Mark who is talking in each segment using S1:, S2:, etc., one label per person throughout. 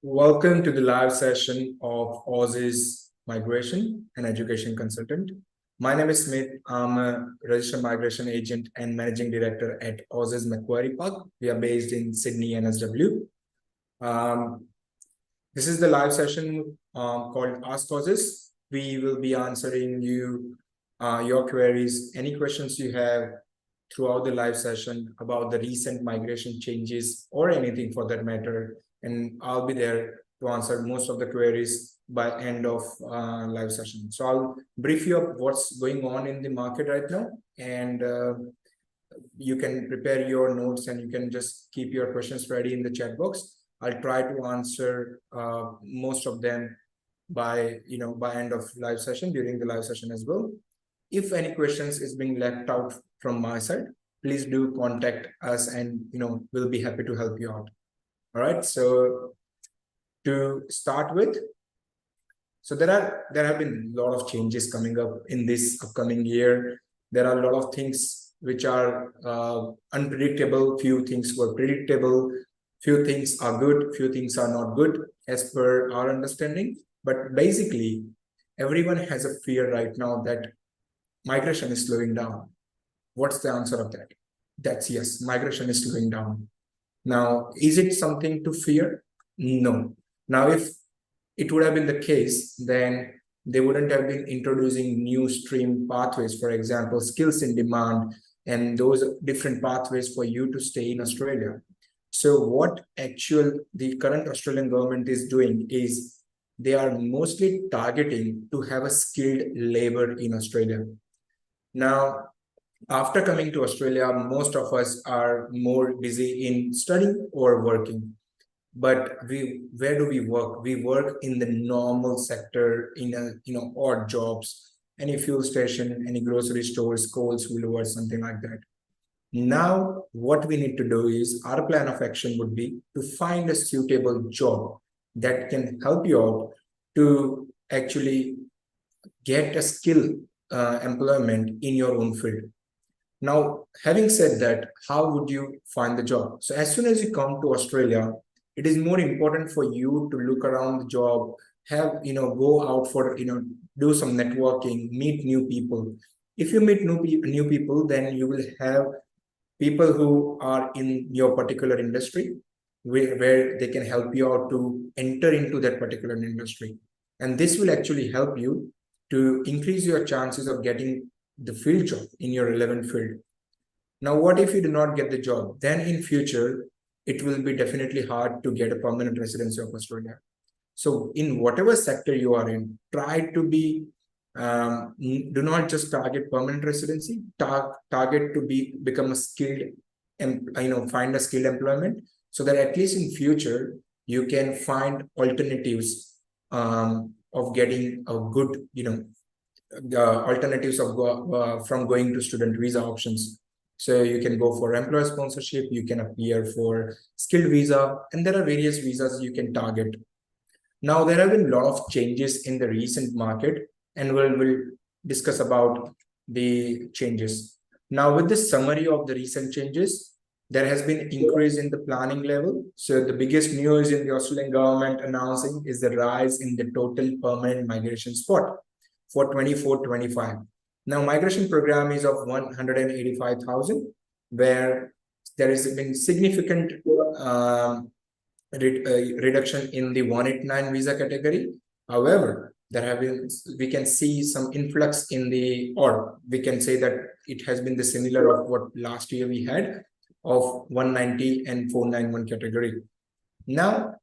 S1: Welcome to the live session of Aussizz Migration and Education Consultant. My name is Smit. I'm a registered migration agent and managing director at Aussizz Macquarie Park. We are based in Sydney, NSW. This is the live session called Ask Aussizz. We will be answering your queries, any questions you have throughout the live session about the recent migration changes or anything for that matter. And I'll be there to answer most of the queries by end of live session. So I'll brief you up what's going on in the market right now, and you can prepare your notes and you can just keep your questions ready in the chat box. I'll try to answer most of them by end of live session, during the live session as well. If any questions is being left out from my side, please do contact us, and we'll be happy to help you out. All right, so to start with, so there have been a lot of changes coming up in this upcoming year. There are a lot of things which are unpredictable. Few things were predictable. Few things are good. Few things are not good as per our understanding. But basically, everyone has a fear right now that migration is slowing down. What's the answer of that? That's yes, migration is slowing down. Now, is it something to fear? No. Now, if it would have been the case, then they wouldn't have been introducing new stream pathways, for example, skills in demand, and those different pathways for you to stay in Australia. So what the current Australian government is doing is they are mostly targeting to have a skilled labor in Australia. Now, after coming to Australia, most of us are more busy in studying or working. But where do we work? We work in the normal sector, in odd jobs, any fuel station, any grocery stores, Coles, Woolworths, something like that. Now, what we need to do is, our plan of action would be to find a suitable job that can help you out to actually get a skill employment in your own field. Now, having said that, how would you find the job? So as soon as you come to Australia, it is more important for you to look around the job, go out for, do some networking, meet new people. If you meet new people, then you will have people who are in your particular industry where they can help you out to enter into that particular industry. And this will actually help you to increase your chances of getting the field job in your relevant field. Now, what if you do not get the job? Then in future, it will be definitely hard to get a permanent residency of Australia. So in whatever sector you are in, try to be, do not just target permanent residency, target to become a skilled, find a skilled employment, so that at least in future, you can find alternatives of getting a good, alternatives of from going to student visa options. So you can go for employer sponsorship, you can appear for skilled visa, and there are various visas you can target. Now, there have been a lot of changes in the recent market, and we'll discuss about the changes. Now, with this summary of the recent changes, there has been an increase in the planning level. So the biggest news in the Australian government announcing is the rise in the total permanent migration spot for 24-25. Now, migration program is of 185,000, where there has been significant reduction in the 189 visa category. However, we can see some influx in or we can say that it has been the similar of what last year we had of 190 and 491 category. Now,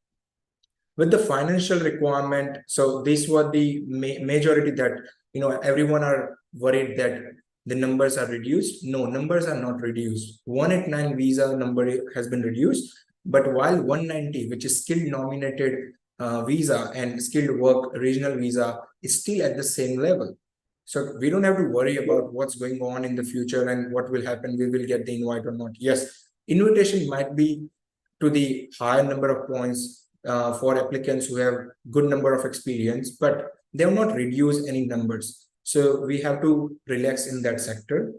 S1: with the financial requirement, so these were the majority that, everyone are worried that the numbers are reduced. No, numbers are not reduced. 189 visa number has been reduced, but while 190, which is skilled nominated visa and skilled work regional visa, is still at the same level. So we don't have to worry about what's going on in the future and what will happen. We will get the invite or not. Yes, invitation might be to the higher number of points for applicants who have good number of experience, but They have not reduced any numbers. So we have to relax in that sector.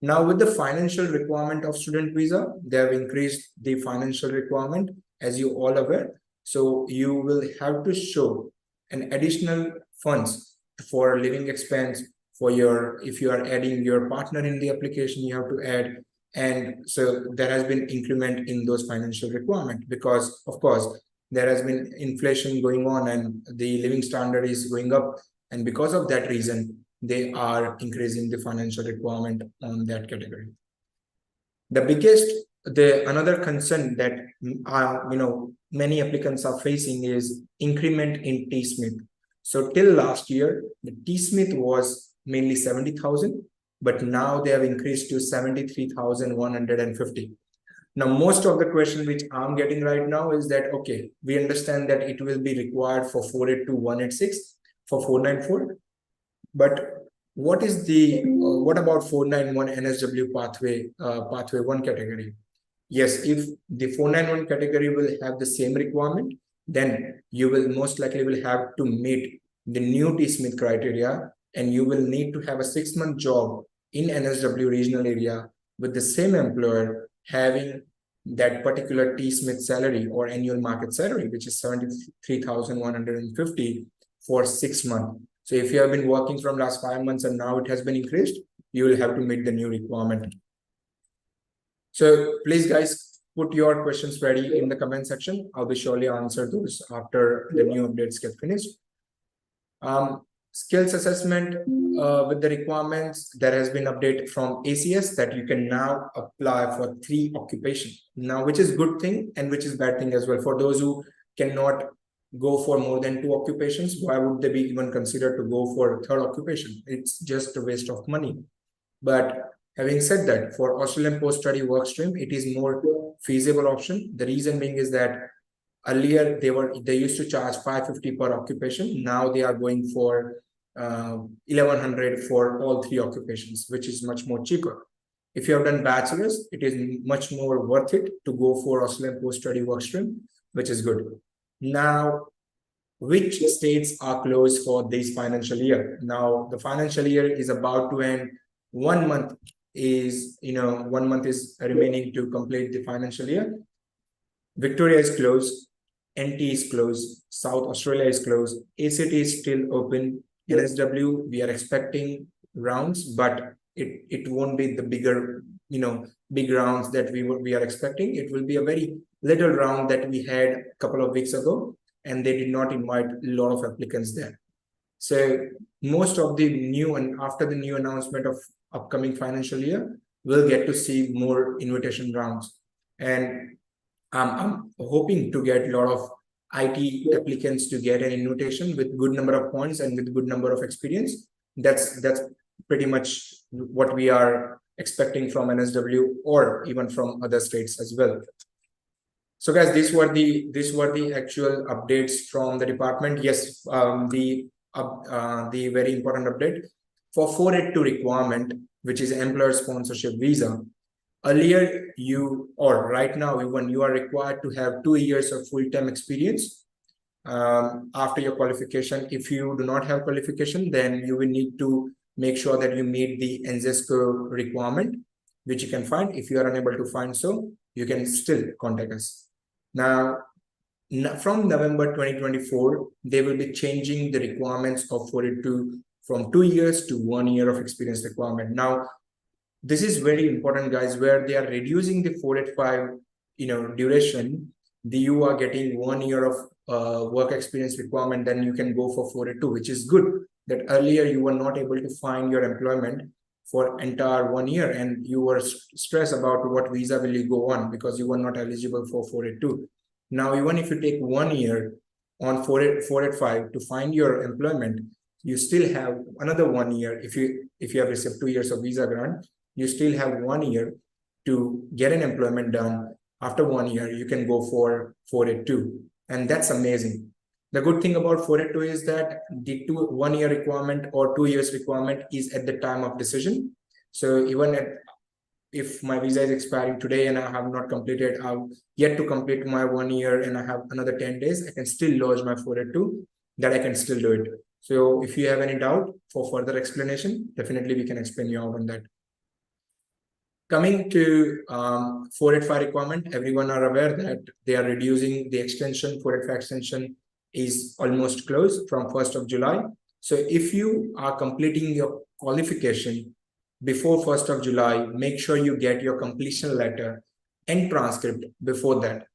S1: Now, with the financial requirement of student visa, they have increased the financial requirement, as you all aware. So you will have to show an additional funds for living expense for your, if you are adding your partner in the application, you have to add. And so there has been increment in those financial requirement because, of course, there has been inflation going on and the living standard is going up. And because of that reason, they are increasing the financial requirement on that category. The another concern that many applicants are facing is increment in T-Smith. So till last year, the T-Smith was mainly 70,000, but now they have increased to 73,150. Now, most of the question which I'm getting right now is that, okay, we understand that it will be required for 482, 186, for 494, but what is the what about 491 NSW pathway 1 category? Yes, if the 491 category will have the same requirement, then you will most likely will have to meet the new T-Smith criteria, and you will need to have a 6-month job in NSW regional area with the same employer having that particular T-Smith salary or annual market salary, which is 73,150 for 6 months. So if you have been working from last 5 months and now it has been increased, you will have to meet the new requirement. So please, guys, put your questions ready in the comment section. I'll be surely answer those after the new updates get finished. Skills assessment with the requirements, there has been update from ACS that you can now apply for 3 occupations now, which is good thing and which is bad thing as well. For those who cannot go for more than 2 occupations, why would they be even considered to go for a 3rd occupation? It's just a waste of money. But having said that, for Australian post-study work stream, it is more feasible option. The reason being is that earlier they used to charge 550 per occupation. Now they are going for 1100 for all 3 occupations, which is much more cheaper. If you have done bachelor's, it is much more worth it to go for Australian post-study work stream, which is good. Now, which states are closed for this financial year? Now, the financial year is about to end. 1 month is, 1 month is remaining to complete the financial year. Victoria is closed. NT is closed. South Australia is closed. ACT is still open. NSW, we are expecting rounds, but it won't be the bigger, big rounds that we are expecting. It will be a very little round that we had a couple of weeks ago, and they did not invite a lot of applicants there. So most of the new and after the new announcement of upcoming financial year, we'll get to see more invitation rounds. And I'm hoping to get a lot of IT applicants to get an invitation with good number of points and with good number of experience. That's pretty much what we are expecting from NSW or even from other states as well. So guys, these were the actual updates from the department. Yes, the very important update for 482 requirement, which is employer sponsorship visa. Earlier, right now, even you are required to have 2 years of full-time experience after your qualification. If you do not have qualification, then you will need to make sure that you meet the NZESCO requirement, which you can find. If you are unable to find so, you can still contact us. Now, from November 2024, they will be changing the requirements of 482 from 2 years to 1 year of experience requirement. Now, this is very important, guys, where they are reducing the 485, duration. You are getting 1 year of work experience requirement, then you can go for 482, which is good. That earlier you were not able to find your employment for entire 1 year, and you were stressed about what visa will you go on because you were not eligible for 482. Now, even if you take 1 year on 485 to find your employment, you still have another 1 year. If you have received 2 years of visa grant, you still have 1 year to get an employment done. After 1 year, you can go for 482, and that's amazing. The good thing about 482 is that the 1 year requirement or 2 years requirement is at the time of decision. So even if my visa is expiring today and I have not completed, I've yet to complete my 1 year and I have another 10 days, I can still lodge my 482, that I can still do it. So if you have any doubt for further explanation, definitely we can explain you out on that. Coming to 485 requirement, everyone are aware that they are reducing the extension. 485 extension is almost closed from 1st of July. So if you are completing your qualification before 1st of July, make sure you get your completion letter and transcript before that.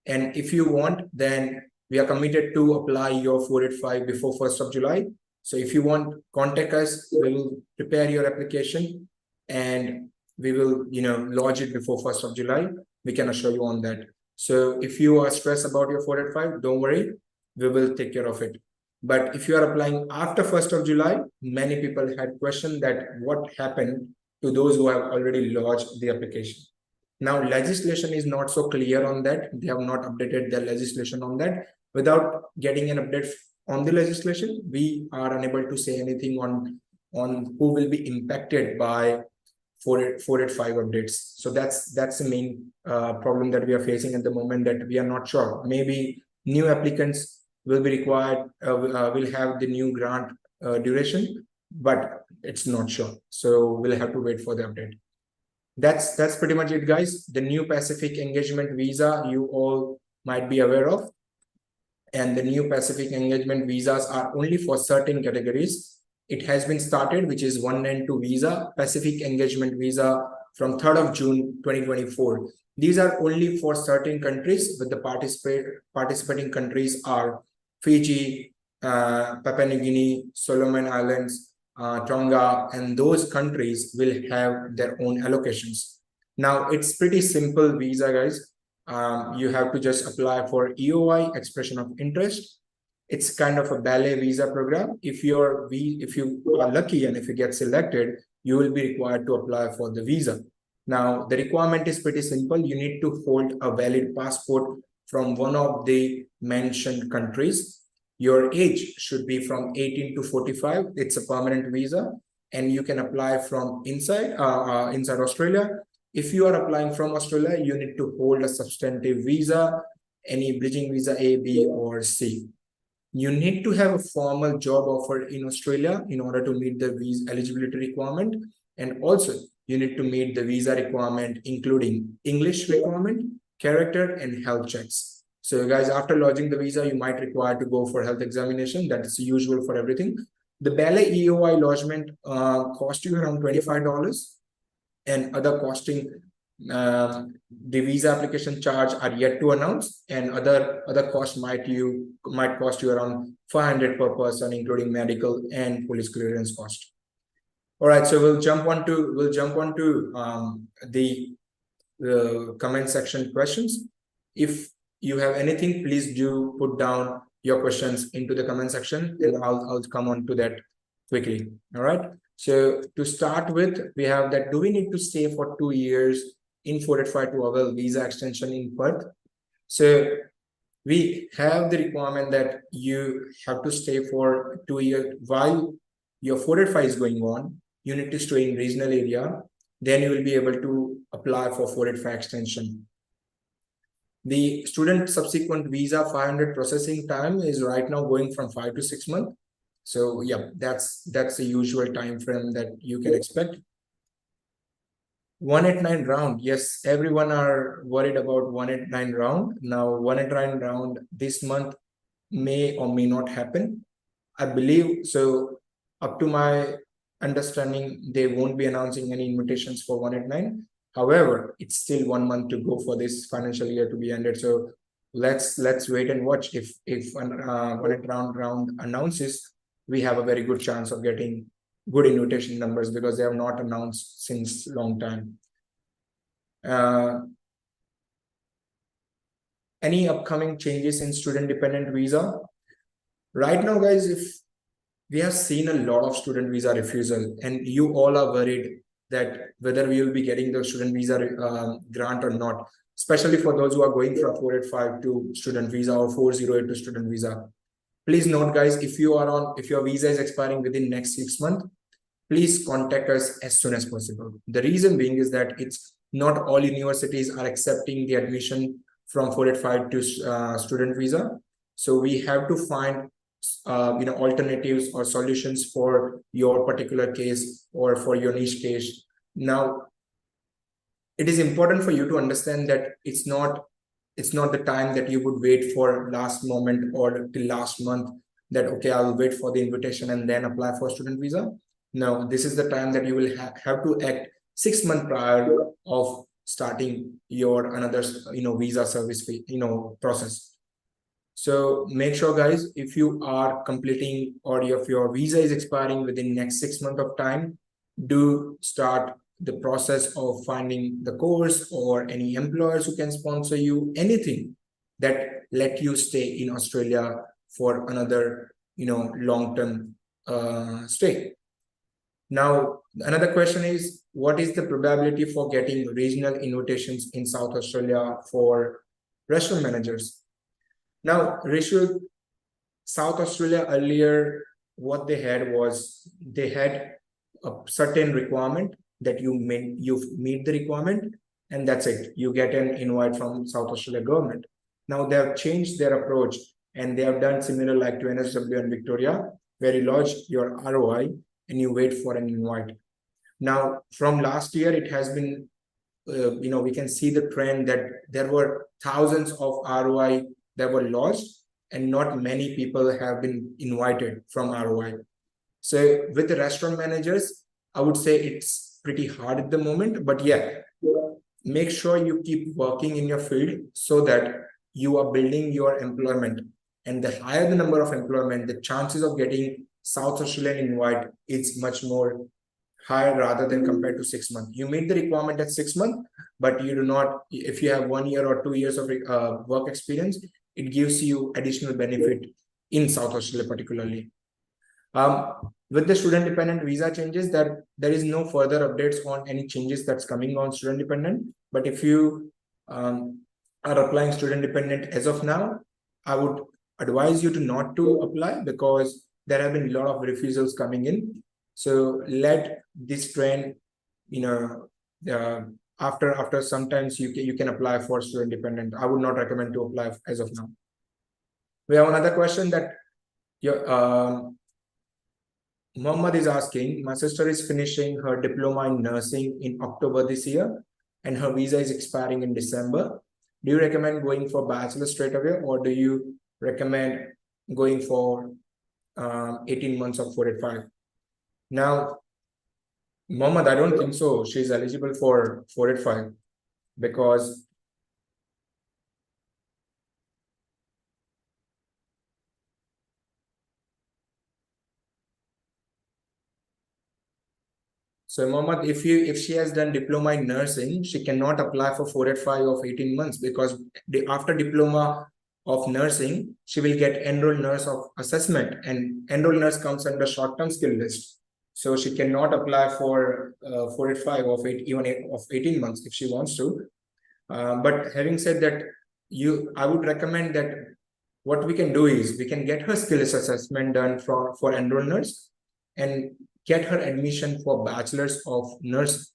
S1: And if you want, then we are committed to apply your 485 before 1st of July. So if you want, contact us. We will prepare your application and we will, lodge it before 1st of July. We can assure you on that. So if you are stressed about your 485, don't worry, we will take care of it. But if you are applying after 1st of July, many people had questioned that what happened to those who have already lodged the application. Now, legislation is not so clear on that. They have not updated their legislation on that. Without getting an update on the legislation, we are unable to say anything on who will be impacted by 485 updates. So that's the main problem that we are facing at the moment, that we are not sure. Maybe new applicants will be required, will have the new grant duration, but it's not sure. So we'll have to wait for the update. That's pretty much it, guys. The new Pacific Engagement Visa you all might be aware of. And the new Pacific Engagement Visas are only for certain categories. It has been started, which is 192 visa, Pacific Engagement Visa from 3rd of June 2024. These are only for certain countries, but the participating countries are Fiji, Papua New Guinea, Solomon Islands, Tonga, and those countries will have their own allocations. Now, it's pretty simple visa, guys. You have to just apply for EOI, expression of interest. It's kind of a ballet visa program. If you are lucky and if you get selected, you will be required to apply for the visa. Now, the requirement is pretty simple. You need to hold a valid passport from one of the mentioned countries. Your age should be from 18 to 45. It's a permanent visa, and you can apply from inside Australia. If you are applying from Australia, you need to hold a substantive visa, any bridging visa A, B, or C. You need to have a formal job offer in Australia in order to meet the visa eligibility requirement. And also, you need to meet the visa requirement, including English requirement, character, and health checks. So guys, after lodging the visa, you might require to go for health examination. That's usual for everything. The ballet EOI lodgement cost you around $25. And other costing, the visa application charge are yet to announce, and other costs might cost you around $500 per person, including medical and police clearance cost. All right, so we'll jump on to the comment section questions. If you have anything, please do put down your questions into the comment section, and I'll come on to that quickly. All right. So to start with, we have that, do we need to stay for 2 years in 485 to avail visa extension in Perth? So we have the requirement that you have to stay for 2 years while your 485 is going on. You need to stay in regional area. Then you will be able to apply for 485 extension. The student subsequent visa 500 processing time is right now going from 5 to 6 months. So yeah, that's the usual time frame that you can expect. 189 round. Yes, everyone are worried about 189 round. Now 189 round this month may or may not happen. I believe so. Up to my understanding, they won't be announcing any invitations for 189. However, it's still 1 month to go for this financial year to be ended. So let's wait and watch. If 189 round announces, we have a very good chance of getting good invitation numbers, because they have not announced since long time. Any upcoming changes in student dependent visa? Right now, guys, if we have seen a lot of student visa refusal, and you all are worried that whether we will be getting the student visa grant or not, especially for those who are going from 485 to student visa or 408 to student visa. Please note, guys, if your visa is expiring within next 6 months, please contact us as soon as possible. The reason being is that it's not all universities are accepting the admission from 485 to student visa. So we have to find alternatives or solutions for your particular case or for your niche case. Now, it is important for you to understand that it's not the time that you would wait for last moment or till last month that, okay, I'll wait for the invitation and then apply for student visa. No, this is the time that you will have to act 6 months prior of starting your another visa service fee process. So make sure, guys, if you are completing or if your visa is expiring within next 6 months of time, do start the process of finding the course or any employers who can sponsor you, anything that let you stay in Australia for another long-term stay. Now, another question is, what is the probability for getting regional invitations in South Australia for restaurant managers? Now, Rishu, South Australia earlier, what they had was they had a certain requirement that you meet the requirement, and that's it. You get an invite from South Australia government. Now they have changed their approach, and they have done similar like to NSW and Victoria, where you lodge your ROI and you wait for an invite. Now, from last year, it has been, we can see the trend that there were thousands of ROI that were lodged, and not many people have been invited from ROI. So with the restaurant managers, I would say it's pretty hard at the moment, but yeah, make sure you keep working in your field so that you are building your employment. And the higher the number of employment, the chances of getting South Australian invite is much more higher rather than compared to 6 months. You meet the requirement at 6 months, but you do not, if you have 1 year or 2 years of work experience, it gives you additional benefit in South Australia particularly. With the student dependent visa changes, that there is no further updates on any changes that's coming on student dependent. But if you are applying student dependent as of now, I would advise you to not to apply because there have been a lot of refusals coming in. So let this trend, after sometimes you can apply for student dependent. I would not recommend to apply as of now. We have another question that Muhammad is asking, my sister is finishing her diploma in nursing in October this year, and her visa is expiring in December. Do you recommend going for bachelor straight away, or do you recommend going for 18 months of 485? Now, Muhammad, I don't think so. She's eligible for 485 because so Mohammed, if she has done diploma in nursing, she cannot apply for 485 of 18 months because after diploma of nursing, she will get enrolled nurse of assessment, and enrolled nurse comes under short-term skill list. So she cannot apply for 485 of 18 months if she wants to. But having said that, I would recommend that what we can do is we can get her skills assessment done for enrolled nurse and get her admission for bachelor's of nursing.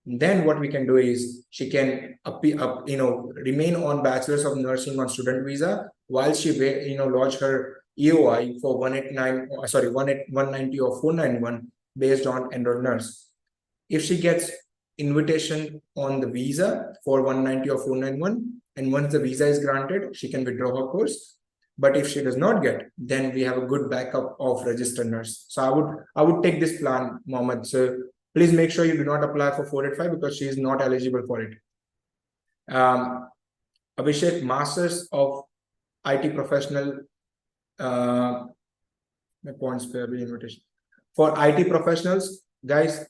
S1: Then what we can do is she can remain on bachelor's of nursing on student visa while she lodge her EOI for 190 or 491 based on enrolled nurse. If she gets invitation on the visa for 190 or 491, and once the visa is granted, she can withdraw her course. But if she does not get, then we have a good backup of registered nurse. So I would take this plan, Mohammed. So please make sure you do not apply for 485 because she is not eligible for it. Abhishek, Masters of IT Professional, my points per invitation. For IT professionals, guys,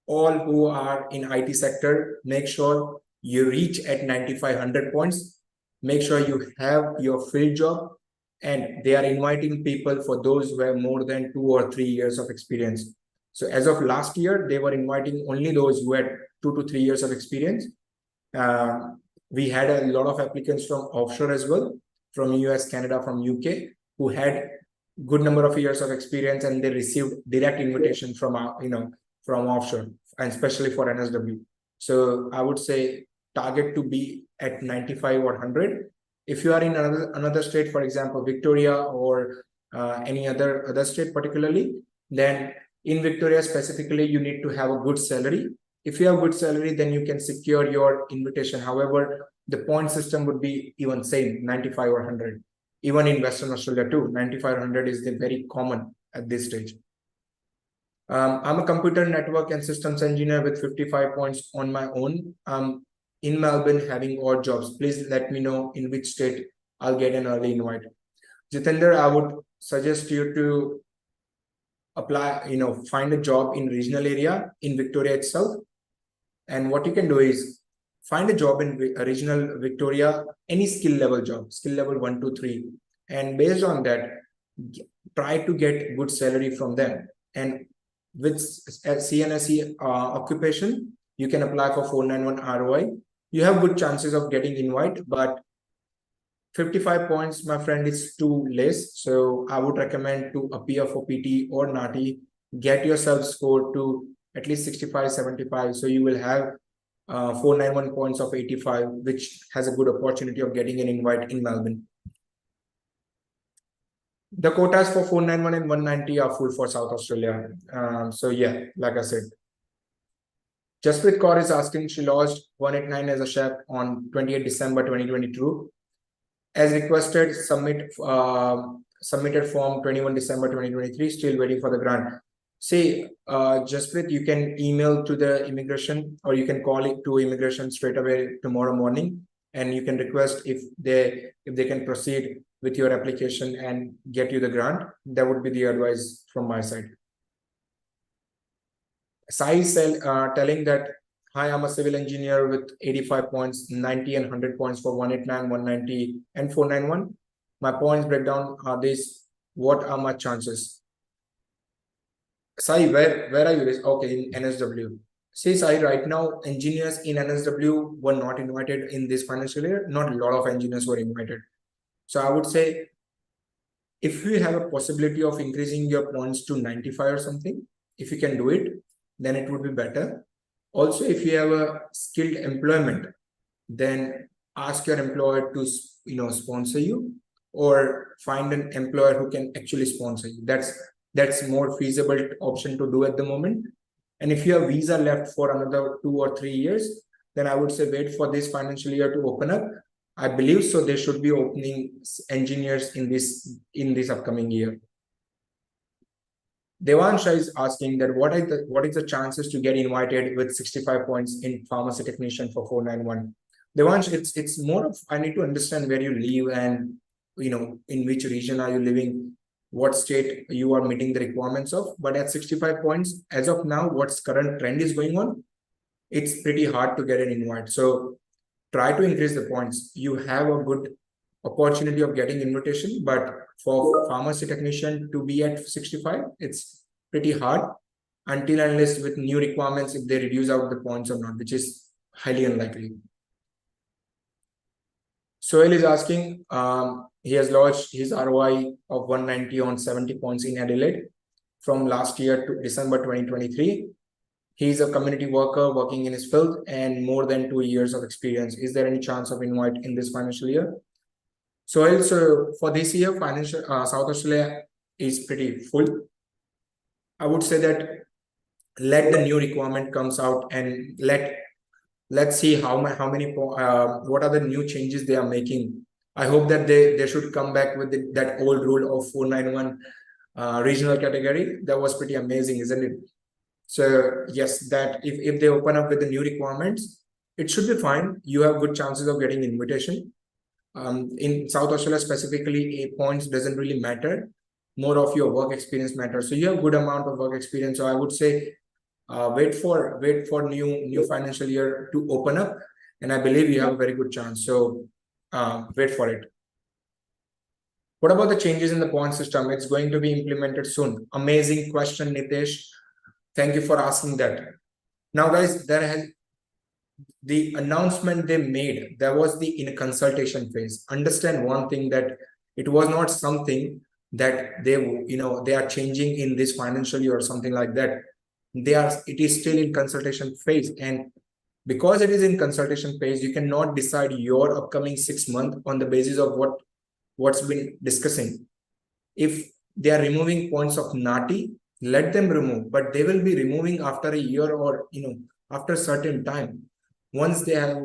S1: all who are in IT sector, make sure you reach at 9500 points. Make sure you have your field job, and they are inviting people for those who have more than 2 or 3 years of experience. So as of last year, they were inviting only those who had 2 to 3 years of experience. We had a lot of applicants from offshore as well, from US, Canada, from UK, who had good number of years of experience, and they received direct invitation from from offshore, and especially for NSW. So I would say target to be at 95 or 100. If you are in another state, for example, Victoria or any other state particularly, then in Victoria specifically, you need to have a good salary. If you have good salary, then you can secure your invitation. However, the point system would be even same, 95 or 100. Even in Western Australia too, 95 or 100 is the very common at this stage. I'm a computer network and systems engineer with 55 points on my own. In Melbourne having odd jobs. Please let me know in which state I'll get an early invite. Jitender, I would suggest you to apply, find a job in regional area in Victoria itself. And what you can do is find a job in regional Victoria, any skill level job, skill level 1, 2, 3. And based on that, try to get good salary from them. And with CNSE occupation, you can apply for 491 ROI. You have good chances of getting invite, but 55 points, my friend, is too less. So I would recommend to appear for PT or NATI, get yourself scored to at least 65, 75. So you will have 491 points of 85, which has a good opportunity of getting an invite in Melbourne. The quotas for 491 and 190 are full for South Australia. So yeah, like I said. Jasprit Kaur is asking, she lodged 189 as a chef on 28 December 2022. As requested, submitted form 21 December 2023, still waiting for the grant. See, Jasprit, you can email to the immigration or you can call it to immigration straight away tomorrow morning, and you can request if they can proceed with your application and get you the grant. That would be the advice from my side. Sai is telling that, hi, I'm a civil engineer with 85 points, 90 and 100 points for 189, 190 and 491. My points breakdown are this. What are my chances? Sai, where are you? Okay, in NSW. See, Sai, right now, engineers in NSW were not invited in this financial year. Not a lot of engineers were invited. So I would say, if you have a possibility of increasing your points to 95 or something, if you can do it, then it would be better. Also, if you have a skilled employment, then ask your employer to sponsor you, or find an employer who can actually sponsor you. That's more feasible option to do at the moment. And if you have visa left for another 2 or 3 years, then I would say wait for this financial year to open up. I believe so they should be opening engineers in this upcoming year. Devansha is asking that what is the chances to get invited with 65 points in pharmacy technician for 491? Devansh, it's more of, I need to understand where you live and in which region are you living, what state you are meeting the requirements of. But at 65 points, as of now, what's current trend is going on, it's pretty hard to get an invite. So try to increase the points. You have a good opportunity of getting invitation, but for pharmacy technician to be at 65, it's pretty hard until unless with new requirements, if they reduce out the points or not, which is highly unlikely. Sohail is asking, he has lodged his ROI of 190 on 70 points in Adelaide from last year to December 2023. He is a community worker working in his field and more than 2 years of experience. Is there any chance of invite in this financial year? So for this year, South Australia is pretty full. I would say that let the new requirement comes out and let's see what are the new changes they are making. I hope that they should come back with that old rule of 491 regional category. That was pretty amazing, isn't it? So yes, that if they open up with the new requirements, it should be fine. You have good chances of getting invitation. In South Australia specifically, points doesn't really matter. More of your work experience matters. So you have good amount of work experience. So I would say wait for new financial year to open up, and I believe you have a very good chance. So wait for it. What about the changes in the point system? It's going to be implemented soon. Amazing question, Nitesh. Thank you for asking that. Now, guys, the announcement they made, there was in a consultation phase. Understand one thing, that it was not something that they are changing in this financial year or something like that. It is still in consultation phase, and because it is in consultation phase, you cannot decide your upcoming 6 months on the basis of what's been discussing. If they are removing points of NATI, let them remove, but they will be removing after a year or after a certain time. Once they have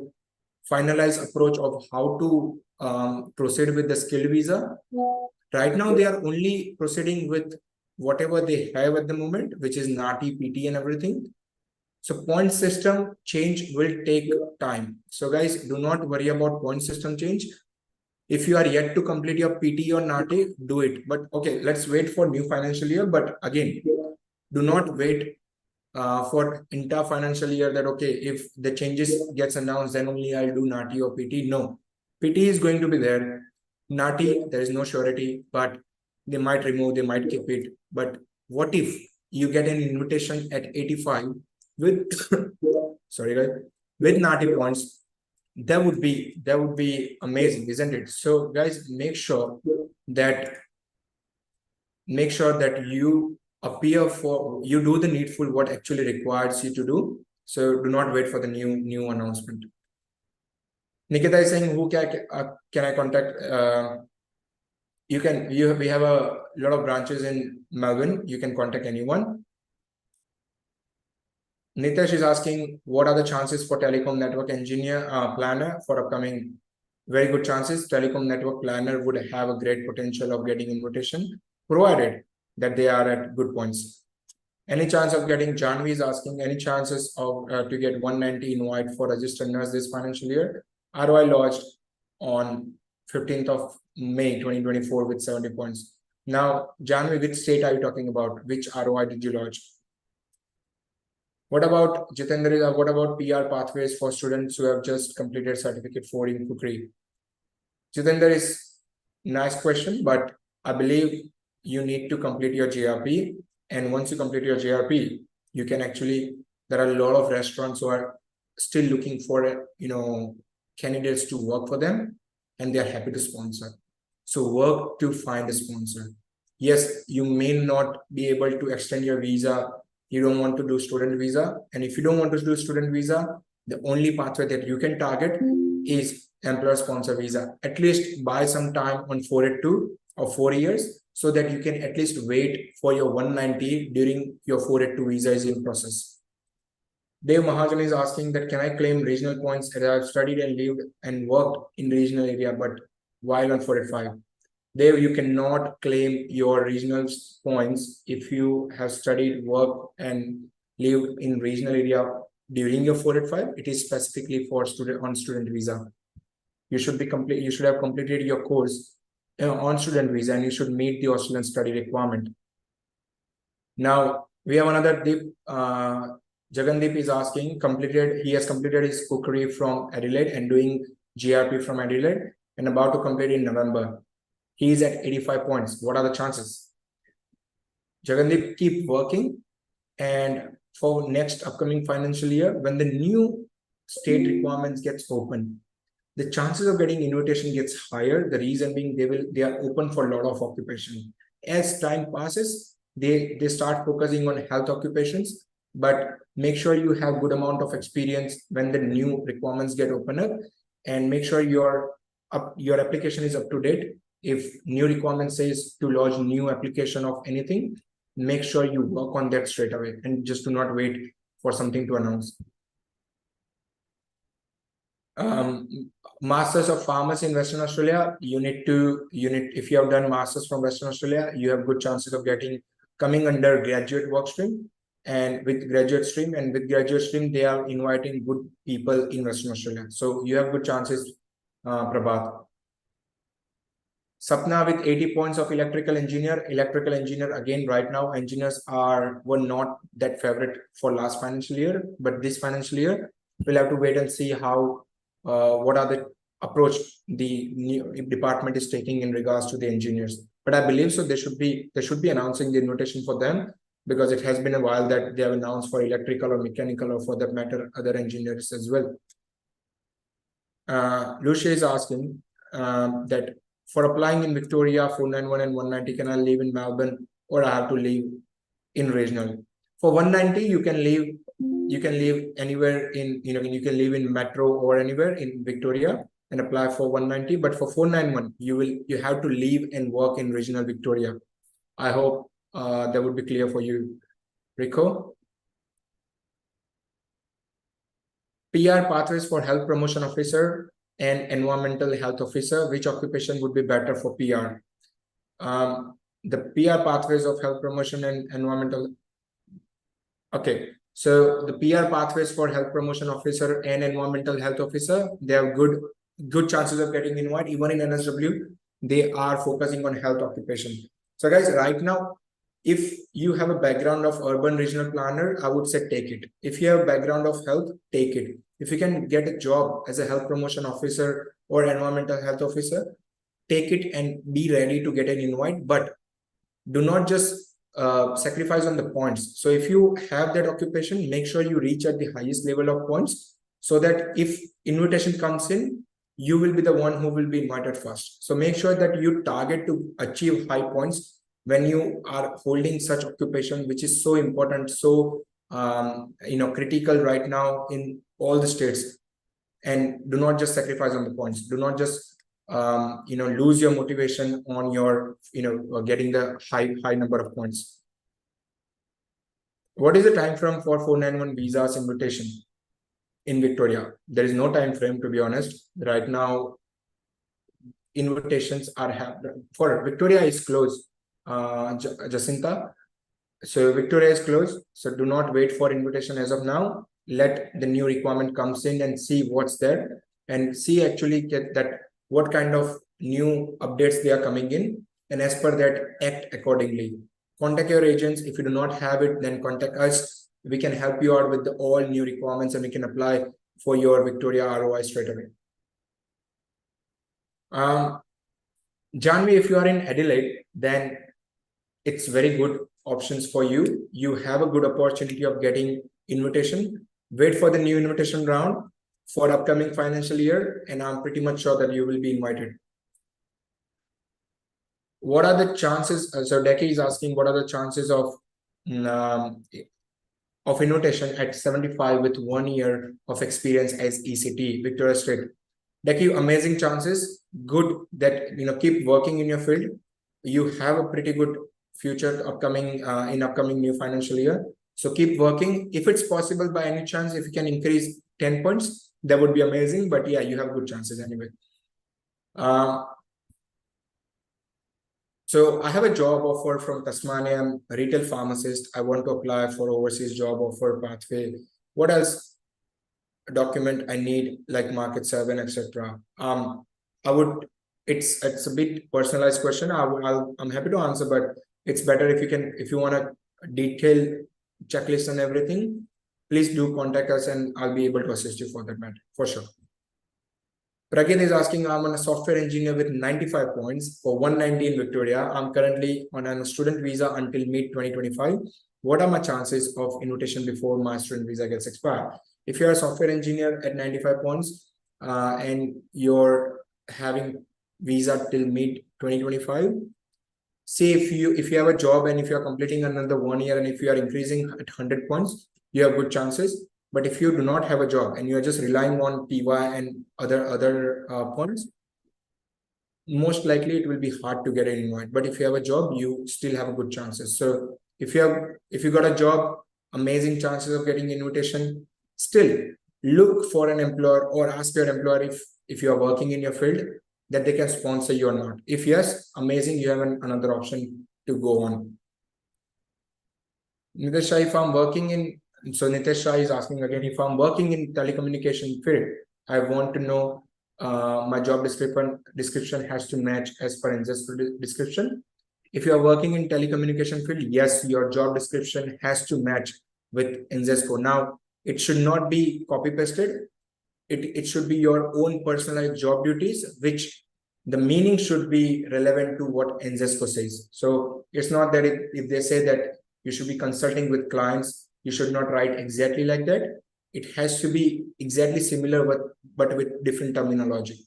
S1: finalized approach of how to proceed with the skilled visa. Right now, they are only proceeding with whatever they have at the moment, which is NATI, PT and everything. So point system change will take time. So guys, do not worry about point system change. If you are yet to complete your PT or NATI, do it. But okay, let's wait for new financial year. But again, do not wait for entire financial year that, okay, if the changes gets announced, then only I'll do NATI or PT. No, PT is going to be there. NATI, there is no surety, but they might remove, they might keep it. But what if you get an invitation at 85 with, sorry guys, with NATI points? That would be amazing, isn't it? So guys, make sure that you do the needful, what actually requires you to do. So do not wait for the new announcement. Nikita is saying, who can I contact? We have a lot of branches in Melbourne. You can contact anyone. Nitesh is asking, what are the chances for telecom network engineer planner for upcoming? Very good chances. Telecom network planner would have a great potential of getting invitation, provided that they are at good points. Any chance of getting? Janvi is asking, any chances of to get 190 invite for registered nurse this financial year? ROI lodged on 15th of May 2024 with 70 points. Now, Janvi, which state are you talking about? Which ROI did you lodge? What about Jitendra? What about PR pathways for students who have just completed certificate 4 in cookery? Jitendra, is nice question, but I believe you need to complete your JRP. And once you complete your JRP, you can actually, there are a lot of restaurants who are still looking for, candidates to work for them, and they are happy to sponsor. So work to find a sponsor. Yes, you may not be able to extend your visa. You don't want to do student visa. And if you don't want to do student visa, the only pathway that you can target is employer sponsor visa. At least buy some time on 482 or 4 years, so that you can at least wait for your 190 during your 482 visa is in process. Dev Mahajan is asking that, can I claim regional points as I've studied and lived and worked in regional area, but while on 485? Dev, you cannot claim your regional points if you have studied, worked, and lived in regional area during your 485. It is specifically for student visa. You should have completed your course on student visa, and you should meet the Australian study requirement. Now we have another Deep. Jagandeep is asking, he has completed his cookery from Adelaide and doing GRP from Adelaide and about to complete in November. He is at 85 points. What are the chances? Jagandeep, keep working, and for next upcoming financial year, when the new state requirements gets open, the chances of getting invitation gets higher. The reason being, they are open for a lot of occupation. As time passes, they start focusing on health occupations, but make sure you have good amount of experience when the new requirements get open up, and make sure your application is up to date. If new requirement says to lodge new application of anything, make sure you work on that straight away and just do not wait for something to announce. Masters of Pharmacy in Western Australia, if you have done Masters from Western Australia, you have good chances of coming under graduate work stream. And with graduate stream, they are inviting good people in Western Australia. So you have good chances, Prabhat. Sapna with 80 points of electrical engineer. Electrical engineer, again, right now, engineers were not that favorite for last financial year, but this financial year, we'll have to wait and see how, what are the approach the new department is taking in regards to the engineers. But I believe so they should be announcing the invitation for them, because it has been a while that they have announced for electrical or mechanical, or for that matter, other engineers as well. Lucia is asking that for applying in Victoria 491 and 190, can I live in Melbourne or I have to live in regional? For 190, you can live anywhere in, you can live in metro or anywhere in Victoria and apply for 190. But for 491, you have to live and work in regional Victoria. I hope that would be clear for you, Rico. PR pathways for health promotion officer and environmental health officer. Which occupation would be better for PR? The PR pathways of health promotion and environmental. Okay, so the PR pathways for health promotion officer and environmental health officer, they have good chances of getting invited. Even in NSW, they are focusing on health occupation. So guys, right now, if you have a background of urban regional planner, I would say take it. If you have a background of health, take it. If you can get a job as a health promotion officer or environmental health officer, take it and be ready to get an invite. But do not just sacrifice on the points. So if you have that occupation, make sure you reach at the highest level of points so that if invitation comes in, you will be the one who will be invited first. So make sure that you target to achieve high points when you are holding such occupation, which is so important, so critical right now in all the states. And do not just sacrifice on the points. Do not just lose your motivation on your getting the high number of points. What is the time frame for 491 visas invitation in Victoria? There is no time frame, to be honest. Right now, invitations are happening. For Victoria is closed, Jacinta. So Victoria is closed. So do not wait for invitation as of now. Let the new requirement comes in and see what's there and see actually get that what kind of new updates they are coming in, and as per that act accordingly. Contact your agents. If you do not have it, then contact us. We can help you out with all new requirements and we can apply for your Victoria ROI straight away. Janvi, if you are in Adelaide, then it's very good options for you. You have a good opportunity of getting invitation. Wait for the new invitation round for upcoming financial year, and I'm pretty much sure that you will be invited. What are the chances? So Deki is asking, what are the chances of invitation at 75 with 1 year of experience as ECT, Victoria State? Deki, amazing chances. Good that keep working in your field. You have a pretty good future upcoming in upcoming new financial year. So keep working. If it's possible by any chance, if you can increase 10 points, that would be amazing. But yeah, you have good chances anyway. So I have a job offer from Tasmania. I'm a retail pharmacist. I want to apply for overseas job offer pathway. What else document I need, like market survey, etc. It's a bit personalized question. I'm happy to answer, but it's better if you want a detailed checklist and everything, please do contact us and I'll be able to assist you for that matter, for sure. Pragyan is asking, I'm a software engineer with 95 points for 190 in Victoria. I'm currently on a student visa until mid-2025. What are my chances of invitation before my student visa gets expired? If you're a software engineer at 95 points and you're having visa till mid-2025, say if you have a job and if you're completing another 1 year and if you are increasing at 100 points, you have good chances. But if you do not have a job and you're just relying on PY and other points, most likely it will be hard to get an invite. But if you have a job, you still have a good chances. So if you got a job, amazing chances of getting invitation. Still look for an employer or ask your employer if you are working in your field that they can sponsor you or not. If yes, amazing, you have another option to go on. Nitesh Shah, if I'm working in, so Nitesh Shah is asking again, if I'm working in telecommunication field, I want to know my job description has to match as per Aussizz description. If you are working in telecommunication field, yes, your job description has to match with Aussizz. Now, it should not be copy pasted. It should be your own personalized job duties, which the meaning should be relevant to what Aussizz says. So it's not that if they say that you should be consulting with clients, you should not write exactly like that. It has to be exactly similar, but with different terminology.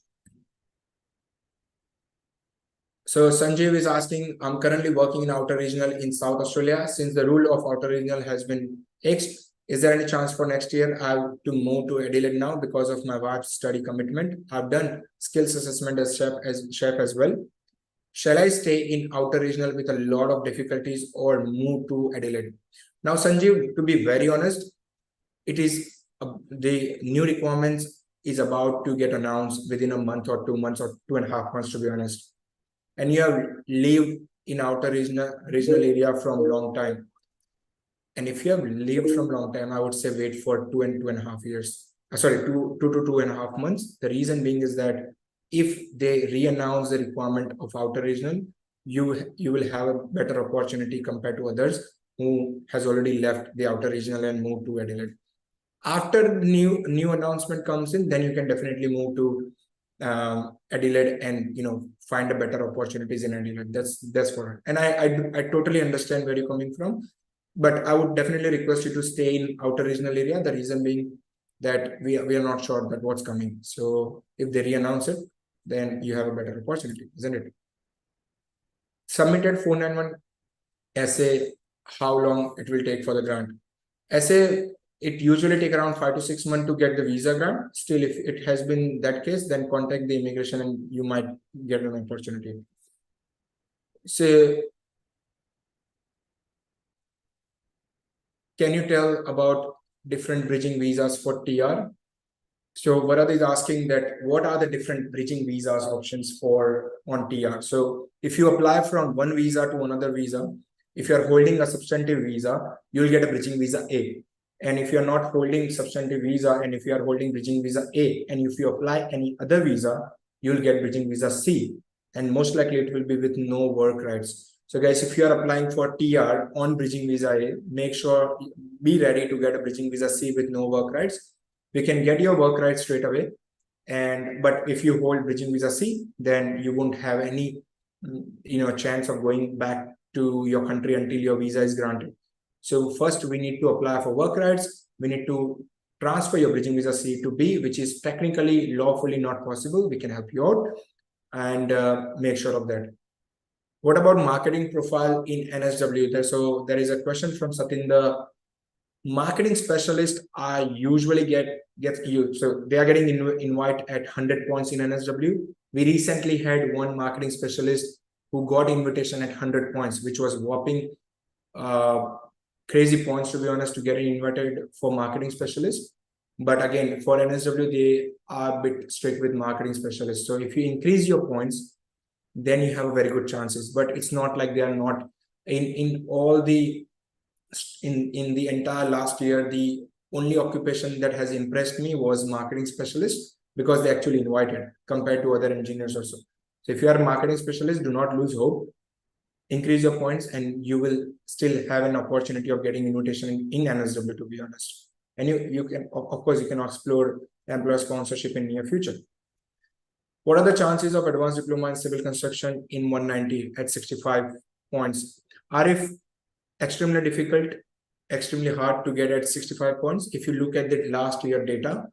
S1: So Sanjeev is asking, I'm currently working in outer regional in South Australia. Since the rule of outer regional has been X, is there any chance for next year I have to move to Adelaide now because of my wife's study commitment? I've done skills assessment as chef as well. Shall I stay in outer regional with a lot of difficulties or move to Adelaide? Now, Sanjeev, to be very honest, it is the new requirements is about to get announced within a month or 2 months or 2.5 months, to be honest. And you have lived in outer regional area from long time. And if you have lived from long time, I would say wait for 2.5 years. Sorry, 2 to 2.5 months. The reason being is that if they re-announce the requirement of outer regional, you will have a better opportunity compared to others who has already left the outer regional and moved to Adelaide. After new announcement comes in, then you can definitely move to Adelaide and find a better opportunities in Adelaide. That's for it. And I totally understand where you're coming from, but I would definitely request you to stay in outer regional area. The reason being that we are not sure that what's coming. So if they re-announce it, then you have a better opportunity, isn't it? Submitted 491 essay, how long it will take for the grant? Essay, it usually take around 5 to 6 months to get the visa grant. Still, if it has been that case, then contact the immigration and you might get an opportunity. So, can you tell about different bridging visas for TR? So Varad is asking that what are the different bridging visas options for on TR? So if you apply from one visa to another visa, if you are holding a substantive visa, you'll get a bridging visa A. And if you're not holding substantive visa, and if you are holding bridging visa A, and if you apply any other visa, you'll get bridging visa C. And most likely it will be with no work rights. So guys, if you are applying for TR on bridging visa A, make sure be ready to get a bridging visa C with no work rights. We can get your work rights straight away. But if you hold bridging visa C, then you won't have any chance of going back to your country until your visa is granted. So first we need to apply for work rights. We need to transfer your bridging visa C to B, which is technically lawfully not possible. We can help you out and make sure of that. What about marketing profile in NSW? So there is a question from Satinder. Marketing specialists are usually get you, so they are getting invite at 100 points in NSW. We recently had one marketing specialist who got invitation at 100 points, which was whopping crazy points, to be honest, to get invited for marketing specialists. But again, for NSW, they are a bit strict with marketing specialists. So if you increase your points, then you have very good chances. But it's not like they are not in all the in the entire last year. The only occupation that has impressed me was marketing specialist, because they actually invited compared to other engineers also. So if you are a marketing specialist, do not lose hope. Increase your points and you will still have an opportunity of getting invitation in NSW, to be honest. And you can, of course, you can explore employer sponsorship in near future. What are the chances of advanced diploma in civil construction in 190 at 65 points? Arif, extremely difficult, extremely hard to get at 65 points. If you look at the last year data,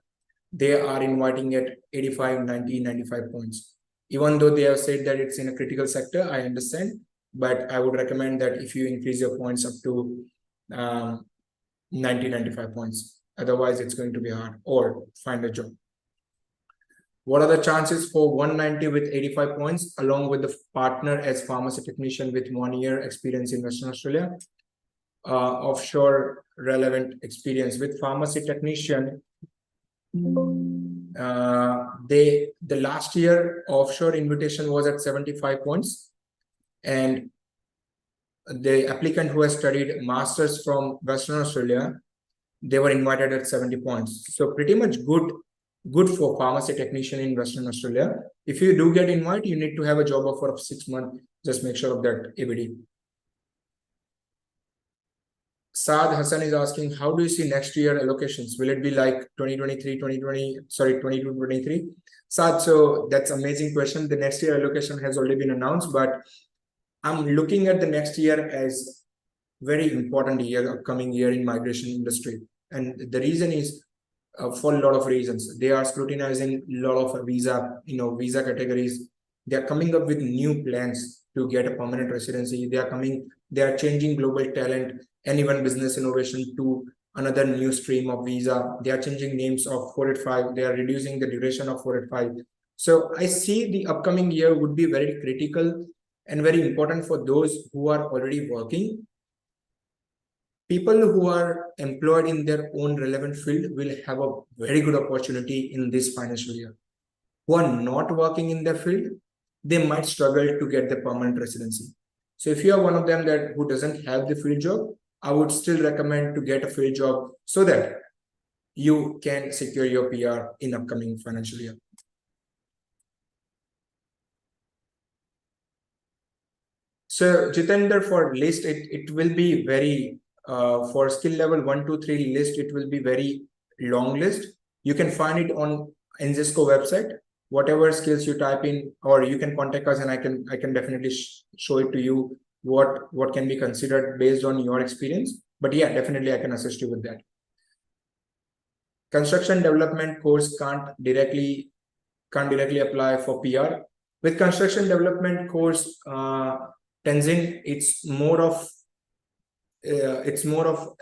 S1: they are inviting at 85, 90, 95 points. Even though they have said that it's in a critical sector, I understand, but I would recommend that if you increase your points up to 90, 95 points, otherwise it's going to be hard, or find a job. What are the chances for 190 with 85 points, along with the partner as pharmacy technician with 1 year experience in Western Australia? Offshore relevant experience with pharmacy technician. The last year offshore invitation was at 75 points, and the applicant who has studied masters from Western Australia, they were invited at 70 points. So pretty much good for pharmacy technician in Western Australia. If you do get invited, you need to have a job offer of 6 months. Just make sure of that, ABD. Saad Hassan is asking, how do you see next year allocations? Will it be like 22-23? Saad, so that's amazing question. The next year allocation has already been announced, but I'm looking at the next year as very important year, upcoming year in migration industry. And the reason is for a lot of reasons. They are scrutinizing a lot of visa categories. They are coming up with new plans to get a permanent residency. They are changing global talent and even business innovation to another new stream of visa. They are changing names of 485. They are reducing the duration of 485. So I see the upcoming year would be very critical And very important for those who are already working, people who are employed in their own relevant field will have a very good opportunity in this financial year. Who are not working in their field, they might struggle to get the permanent residency. So if you are one of them that who doesn't have the field job, I would still recommend to get a field job so that you can secure your PR in upcoming financial year. So Jitender, for list, it will be very, for skill level 1, 2, 3 list, it will be very long list. You can find it on NZSCO website. Whatever skills you type in, or you can contact us and I can definitely show it to you what can be considered based on your experience. But yeah, definitely I can assist you with that. Construction development course can't directly apply for PR. With construction development course, Tenzin, it's more of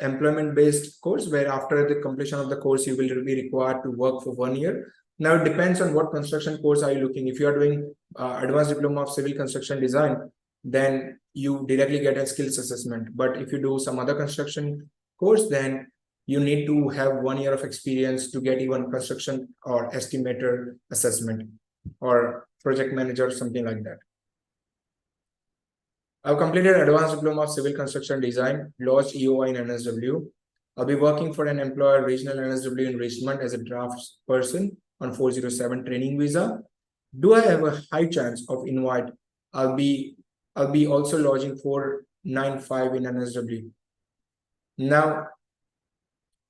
S1: employment based course, where after the completion of the course you will be required to work for 1 year. Now it depends on what construction course are you looking. If you are doing advanced diploma of civil construction design, then you directly get a skills assessment. But if you do some other construction course, then you need to have 1 year of experience to get even construction or estimator assessment or project manager, something like that. I've completed advanced diploma of civil construction design, lodged EOI in NSW. I'll be working for an employer, regional NSW in Richmond, as a drafts person on 407 training visa. Do I have a high chance of invite? I'll be also lodging 495 in NSW. Now,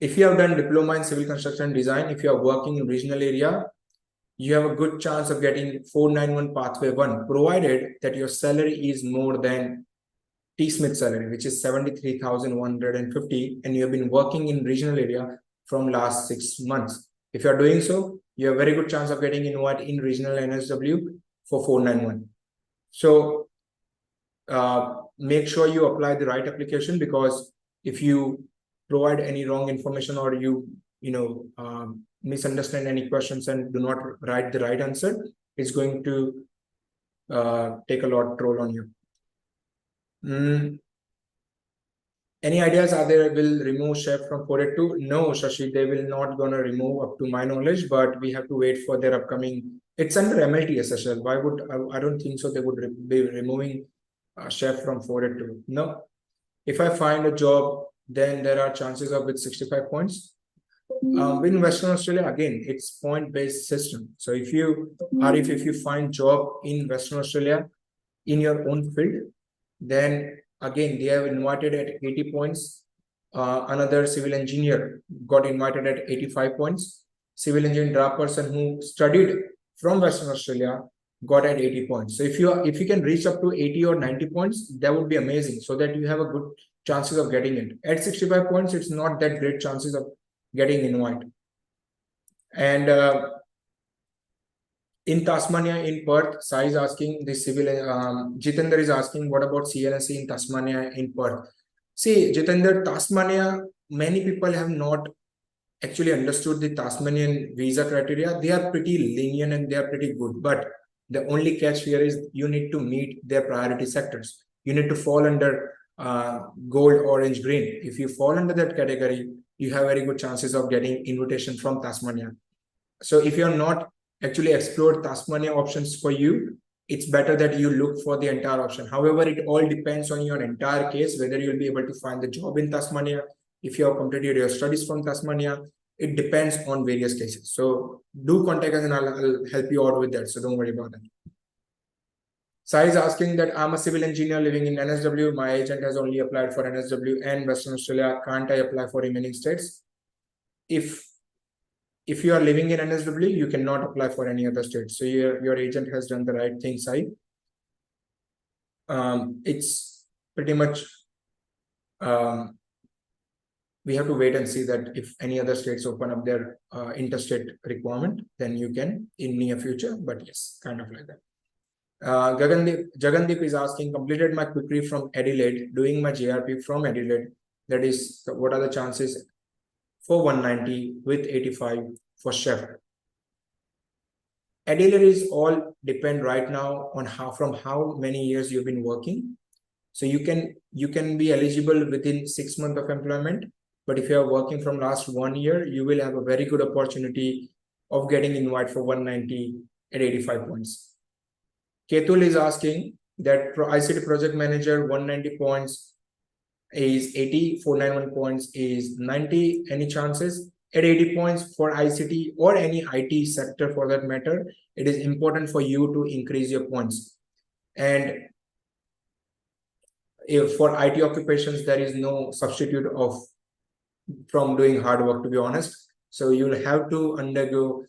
S1: if you have done diploma in civil construction design, if you are working in regional area, you have a good chance of getting 491 pathway 1, provided that your salary is more than T-Smit salary, which is 73,150, and you have been working in regional area from last 6 months. If you are doing so, you have a very good chance of getting invite in regional NSW for 491. So make sure you apply the right application, because if you provide any wrong information or you misunderstand any questions and do not write the right answer, it's going to take a lot toll on you. Any ideas are there will remove chef from 482? No, Shashi, they will not gonna remove up to my knowledge, but we have to wait for their upcoming. It's under MLTSSL. Why would I don't think so they would be removing chef from 482. No. If I find a job, then there are chances of with 65 points. In Western Australia, again, it's point-based system. So if you find job in Western Australia in your own field, then again they have invited at 80 points. Another civil engineer got invited at 85 points. Civil engineer draft person who studied from Western Australia got at 80 points. So if you can reach up to 80 or 90 points, that would be amazing, so that you have a good chances of getting it. At 65 points, it's not that great chances of getting invite. And in Tasmania, in Perth, Sai is asking the civil. Jitender is asking, what about CNSC in Tasmania, in Perth? See, Jitender, Tasmania, many people have not actually understood the Tasmanian visa criteria. They are pretty lenient and they are pretty good. But the only catch here is you need to meet their priority sectors. You need to fall under gold, orange, green. If you fall under that category, you have very good chances of getting invitation from Tasmania. So if you're not actually explored Tasmania options for you, it's better that you look for the entire option. However, it all depends on your entire case, whether you'll be able to find the job in Tasmania. If you have completed your studies from Tasmania, it depends on various cases. So do contact us and I'll help you out with that. So don't worry about that. Sai is asking that I'm a civil engineer living in NSW. My agent has only applied for NSW and Western Australia. Can't I apply for remaining states? If you are living in NSW, you cannot apply for any other state. So your agent has done the right thing, Sai. It's pretty much, we have to wait and see that if any other states open up their interstate requirement, then you can in near future. But yes, kind of like that. Jagandeep is asking, completed my quickly from Adelaide, doing my JRP from Adelaide. That is, what are the chances for 190 with 85 for chef? Adelaide is all depend right now on how many years you've been working. So you can be eligible within 6 months of employment, but if you are working from last 1 year, you will have a very good opportunity of getting invite for 190 at 85 points. Ketul is asking that ICT project manager 190 points is 80, 491 points is 90. Any chances? At 80 points for ICT or any IT sector for that matter, it is important for you to increase your points. And if for IT occupations, there is no substitute from doing hard work, to be honest. So you'll have to undergo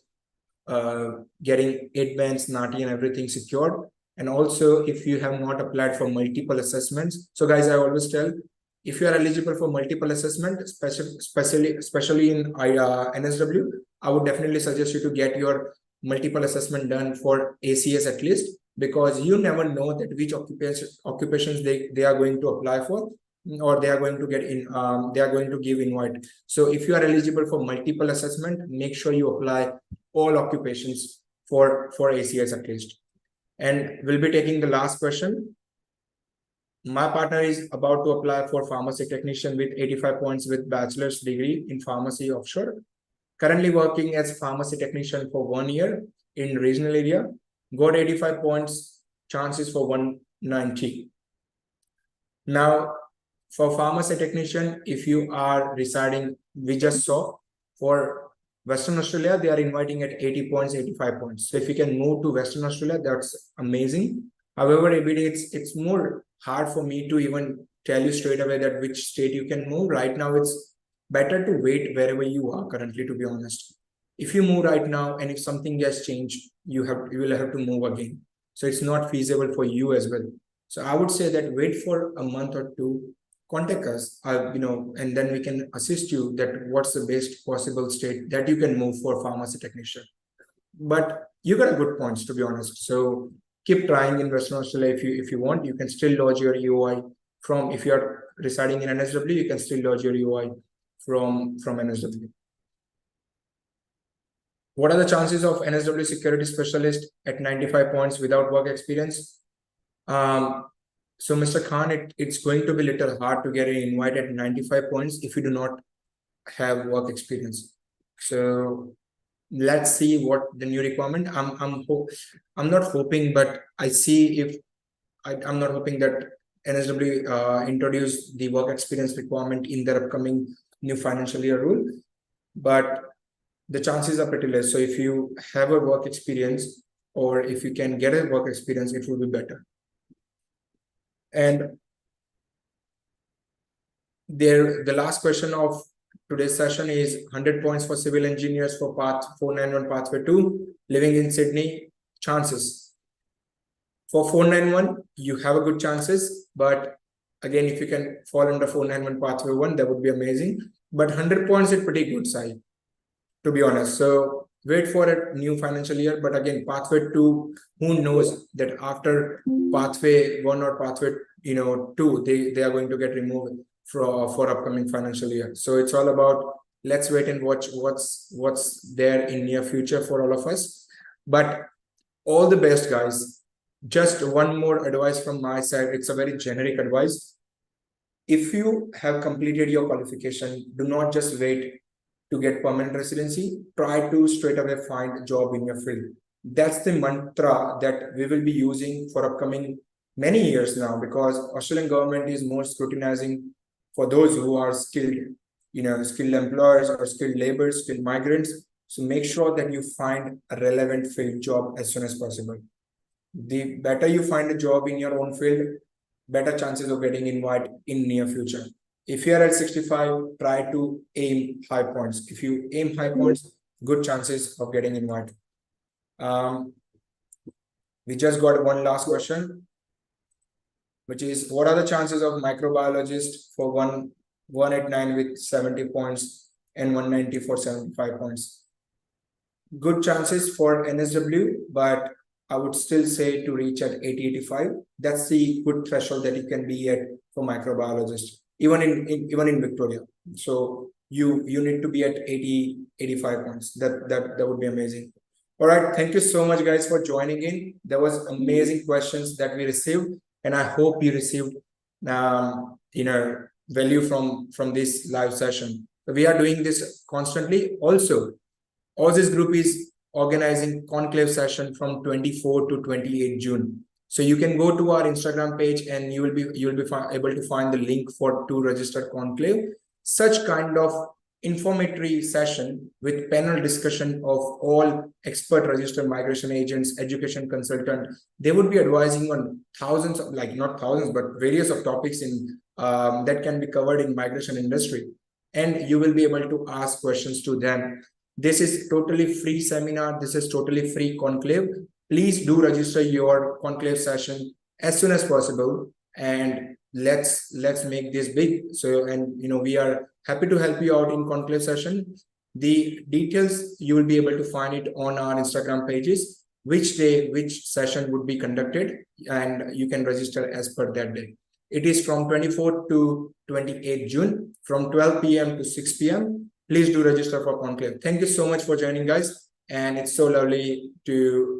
S1: getting 8 bands, NATI and everything secured. And also if you have not applied for multiple assessments. So guys, I always tell, if you are eligible for multiple assessment, especially in NSW, I would definitely suggest you to get your multiple assessment done for ACS at least, because you never know that which occupations they are going to apply for, or they are going to get in, they are going to give invite. So if you are eligible for multiple assessment, make sure you apply all occupations for ACS at least. And we'll be taking the last question. My partner is about to apply for pharmacy technician with 85 points with bachelor's degree in pharmacy offshore. Currently working as pharmacy technician for 1 year in regional area. Got 85 points, chances for 190. Now, for pharmacy technician, if you are residing, we just saw for Western Australia, they are inviting at 80 points, 85 points. So if you can move to Western Australia, that's amazing. However, it's more hard for me to even tell you straight away that which state you can move. Right now, it's better to wait wherever you are currently, to be honest. If you move right now and if something has changed, you will have to move again. So it's not feasible for you as well. So I would say that wait for a month or two, contact us, and then we can assist you that what's the best possible state that you can move for pharmacy technician. But you got good points, to be honest. So keep trying in Western Australia. If you want, you can still lodge your UI from, if you are residing in NSW, you can still lodge your UI from NSW. What are the chances of NSW security specialist at 95 points without work experience? So Mr. Khan, it's going to be a little hard to get an invite at 95 points if you do not have work experience. So let's see what the new requirement. I'm not hoping, but I see if I'm not hoping that NSW introduce the work experience requirement in their upcoming new financial year rule, but the chances are pretty less. So if you have a work experience, or if you can get a work experience, it will be better. And the last question of today's session is 100 points for civil engineers for path 491 pathway 2, living in Sydney. Chances for 491, you have a good chances, but again, if you can fall under 491 pathway 1, that would be amazing. But 100 points is pretty good side, to be honest. So wait for a new financial year. But again, pathway 2, who knows that after pathway 1 or pathway 2, they are going to get removed for upcoming financial year. So it's all about, let's wait and watch what's there in near future for all of us. But all the best, guys. Just one more advice from my side. It's a very generic advice. If you have completed your qualification, do not just wait to get permanent residency. Try to straight away find a job in your field. That's the mantra that we will be using for upcoming many years now, because Australian government is more scrutinizing for those who are skilled, skilled employers or skilled laborers, skilled migrants. So make sure that you find a relevant field job as soon as possible. The better you find a job in your own field, better chances of getting invited in near future. If you are at 65, try to aim high points. If you aim high points, good chances of getting invited. We just got one last question, which is, what are the chances of microbiologist for 189 with 70 points and 190 for 75 points? Good chances for NSW, but I would still say to reach at 80-85. That's the good threshold that you can be at for microbiologist, even in Victoria. So you need to be at 80-85 points. That would be amazing. All right, thank you so much, guys, for joining in. There was amazing questions that we received, and I hope you received value from this live session. We are doing this constantly. Also, Aussizz Group is organizing conclave session from 24 to 28 June. So you can go to our Instagram page and you will be able to find the link to register conclave. Such kind of informatory session with panel discussion of all expert registered migration agents, education consultant. They would be advising on thousands of, like not thousands, but various of topics in that can be covered in migration industry. And you will be able to ask questions to them. This is totally free seminar. This is totally free conclave. Please do register your conclave session as soon as possible, and let's make this big. So, and we are happy to help you out in conclave session. The details you will be able to find it on our Instagram pages, which day, which session would be conducted, and you can register as per that day. It is from 24th to 28th June from 12 p.m. to 6 p.m. Please do register for conclave. Thank you so much for joining, guys. And it's so lovely to